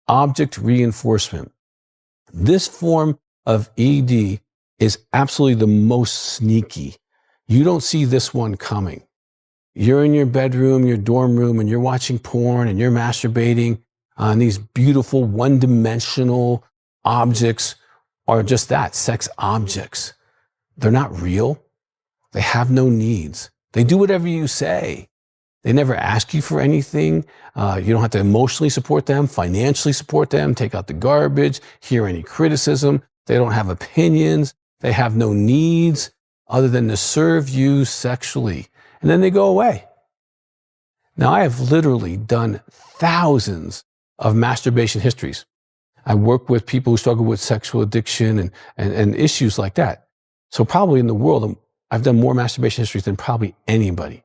object reinforcement. This form of ED is absolutely the most sneaky. You don't see this one coming. You're in your bedroom, your dorm room, and you're watching porn and you're masturbating on these beautiful one-dimensional objects are just that, sex objects. They're not real. They have no needs. They do whatever you say. They never ask you for anything. You don't have to emotionally support them, financially support them, take out the garbage, hear any criticism. They don't have opinions. They have no needs other than to serve you sexually. And then they go away. Now, I have literally done thousands of masturbation histories. I work with people who struggle with sexual addiction and issues like that. So probably in the world, I've done more masturbation histories than probably anybody.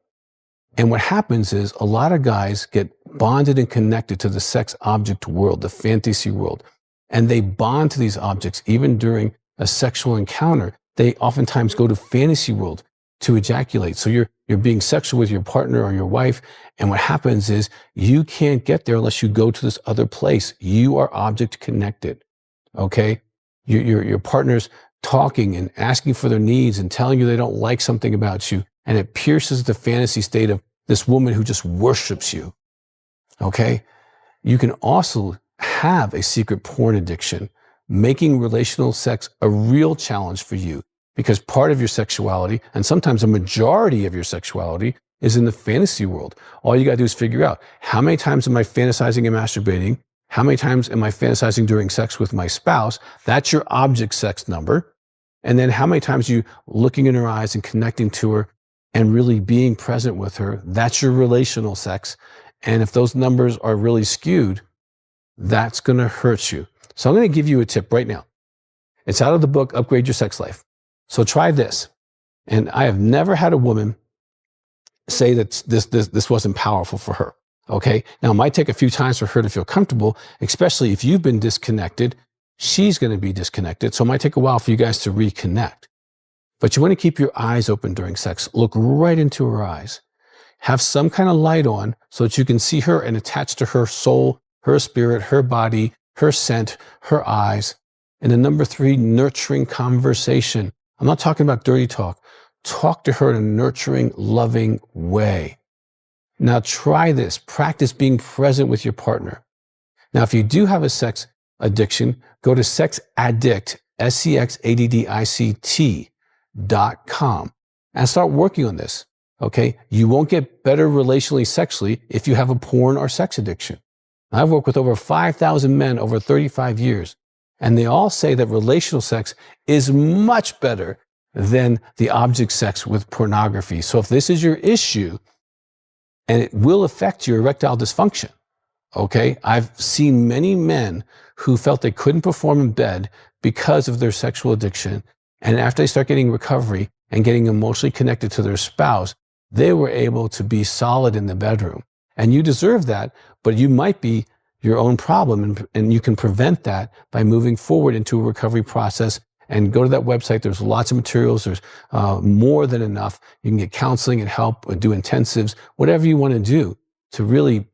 And what happens is a lot of guys get bonded and connected to the sex object world, the fantasy world. And they bond to these objects even during a sexual encounter. They oftentimes go to fantasy world to ejaculate. So you're being sexual with your partner or your wife. And what happens is you can't get there unless you go to this other place. You are object connected. Okay? Your partner's talking and asking for their needs and telling you they don't like something about you. And it pierces the fantasy state of this woman who just worships you. Okay? You can also have a secret porn addiction, making relational sex a real challenge for you because part of your sexuality, and sometimes a majority of your sexuality, is in the fantasy world. All you got to do is figure out, how many times am I fantasizing and masturbating? How many times am I fantasizing during sex with my spouse? That's your object sex number. And then how many times are you looking in her eyes and connecting to her and really being present with her? That's your relational sex. And if those numbers are really skewed, that's going to hurt you. So I'm going to give you a tip right now. It's out of the book, Upgrade Your Sex Life. So try this. And I have never had a woman say that this wasn't powerful for her. Okay. Now it might take a few times for her to feel comfortable, especially if you've been disconnected. She's going to be disconnected. So it might take a while for you guys to reconnect. But you want to keep your eyes open during sex. Look right into her eyes. Have some kind of light on so that you can see her and attach to her soul, her spirit, her body, her scent, her eyes. And then number 3, nurturing conversation. I'm not talking about dirty talk. Talk to her in a nurturing, loving way. Now try this. Practice being present with your partner. Now, if you do have a sex addiction, go to sexaddict, SEXADDICT.com and start working on this. Okay. You won't get better relationally sexually if you have a porn or sex addiction. I've worked with over 5,000 men over 35 years, and they all say that relational sex is much better than the object sex with pornography. So if this is your issue, and it will affect your erectile dysfunction, okay? I've seen many men who felt they couldn't perform in bed because of their sexual addiction. And after they start getting recovery and getting emotionally connected to their spouse, they were able to be solid in the bedroom. And you deserve that, but you might be your own problem. And you can prevent that by moving forward into a recovery process. And go to that website. There's lots of materials. There's more than enough. You can get counseling and help, or do intensives, whatever you want to do to really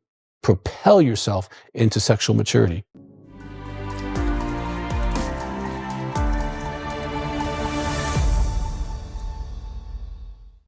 propel yourself into sexual maturity.